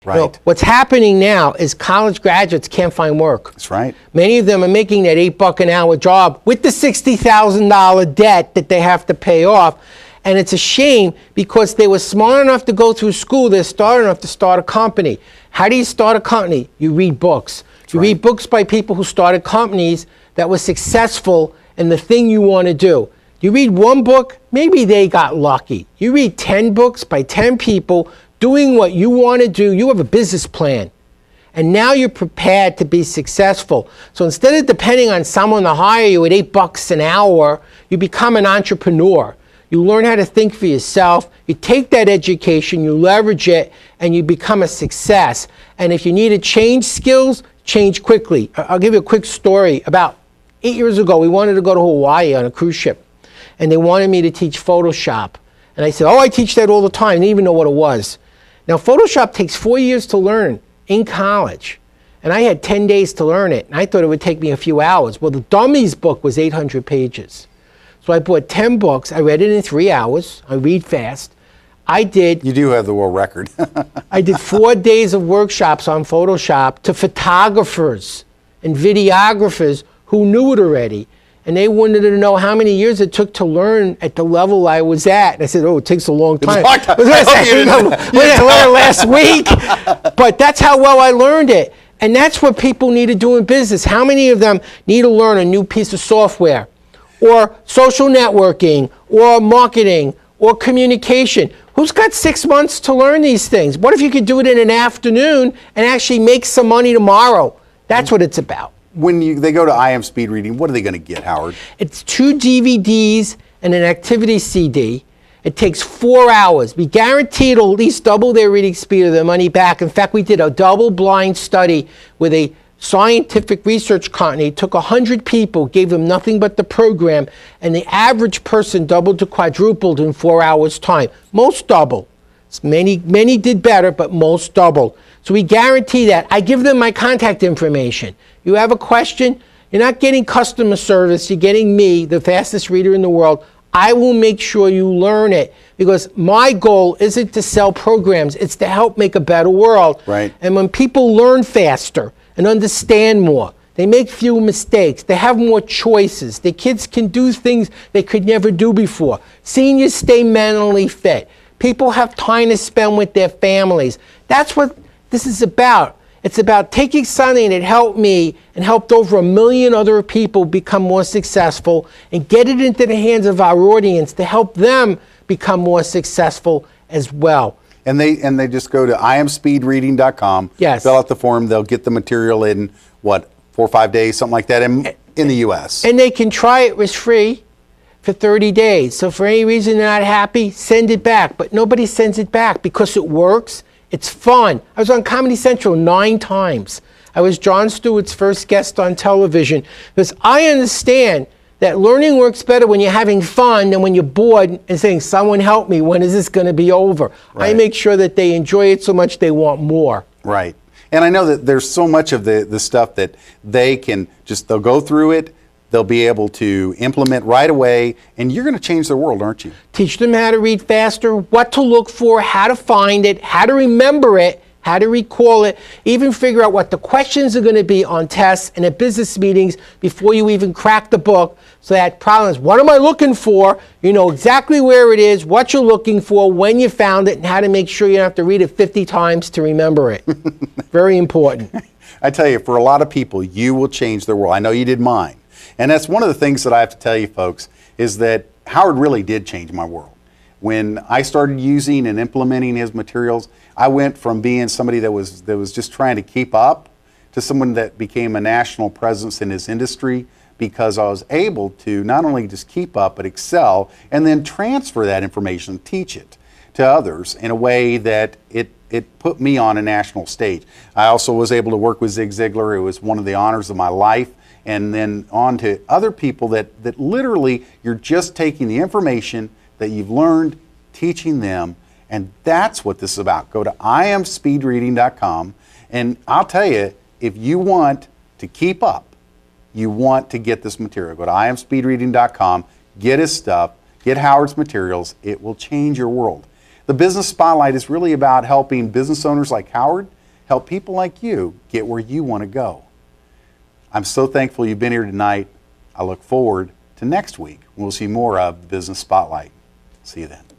Right. You know, what's happening now is college graduates can't find work. That's right. Many of them are making that $8 an hour job with the $60,000 debt that they have to pay off. And it's a shame because they were smart enough to go through school, they're smart enough to start a company. How do you start a company? You read books. You read books by people who started companies that were successful in the thing you want to do. You read one book, maybe they got lucky. You read 10 books by 10 people doing what you want to do. You have a business plan. And now you're prepared to be successful. So instead of depending on someone to hire you at $8 an hour, you become an entrepreneur. You learn how to think for yourself. You take that education, you leverage it, and you become a success. And if you need to change skills, change quickly. I'll give you a quick story. About 8 years ago, we wanted to go to Hawaii on a cruise ship. And they wanted me to teach Photoshop. And I said, oh, I teach that all the time. I didn't even know what it was. Now, Photoshop takes 4 years to learn in college. And I had 10 days to learn it. And I thought it would take me a few hours. Well, the Dummies book was 800 pages. So I bought 10 books. I read it in 3 hours. I read fast. You do have the world record. I did 4 days of workshops on Photoshop to photographers and videographers who knew it already. And they wanted to know how many years it took to learn at the level I was at. And I said, oh, it takes a long time. I was going to say, we had to learn last week. But that's how well I learned it. And that's what people need to do in business. How many of them need to learn a new piece of software, or social networking, or marketing, or communication? Who's got 6 months to learn these things? What if you could do it in an afternoon and actually make some money tomorrow? That's what it's about. When they go to I Am Speed Reading, what are they going to get, Howard? It's 2 DVDs and an activity CD. It takes 4 hours. We guarantee it'll at least double their reading speed or their money back. In fact, we did a double-blind study with a scientific research company. It took 100 people, gave them nothing but the program, and the average person doubled to quadrupled in 4 hours' time. Most doubled. Many did better, but most doubled. So we guarantee that. I give them my contact information. You have a question, you're not getting customer service, you're getting me, the fastest reader in the world. I will make sure you learn it, because my goal isn't to sell programs, it's to help make a better world. Right. And when people learn faster and understand more, they make fewer mistakes, they have more choices, the kids can do things they could never do before. Seniors stay mentally fit. People have time to spend with their families. That's what this is about. It's about taking something that helped me and helped over 1 million other people become more successful and get it into the hands of our audience to help them become more successful as well. And they just go to iamspeedreading.com, yes, fill out the form, they'll get the material in, what, 4 or 5 days, something like that, in the U.S. And they can try it risk-free for 30 days. So for any reason they're not happy, send it back. But nobody sends it back because it works. It's fun. I was on Comedy Central 9 times. I was Jon Stewart's first guest on television, because I understand that learning works better when you're having fun than when you're bored and saying, someone help me, when is this going to be over? Right. I make sure that they enjoy it so much they want more. Right. And I know that there's so much of the stuff that they can just, they'll go through it, they'll be able to implement right away, and you're going to change their world, aren't you? Teach them how to read faster, what to look for, how to find it, how to remember it, how to recall it, even figure out what the questions are going to be on tests and at business meetings before you even crack the book, so that problem is, what am I looking for? You know exactly where it is, what you're looking for, when you found it, and how to make sure you don't have to read it 50 times to remember it. Very important. I tell you, for a lot of people, you will change their world. I know you did mine. And that's one of the things that I have to tell you folks, is that Howard really did change my world. When I started using and implementing his materials, I went from being somebody that was just trying to keep up to someone that became a national presence in his industry, because I was able to not only just keep up but excel, and then transfer that information, teach it to others in a way that it put me on a national stage. I also was able to work with Zig Ziglar. It was one of the honors of my life. And then on to other people that literally you're just taking the information that you've learned, teaching them, and that's what this is about. Go to iamspeedreading.com, and I'll tell you, if you want to keep up, you want to get this material, go to iamspeedreading.com, get his stuff, get Howard's materials. It will change your world. The Business Spotlight is really about helping business owners like Howard help people like you get where you want to go. I'm so thankful you've been here tonight. I look forward to next week when we'll see more of the Business Spotlight. See you then.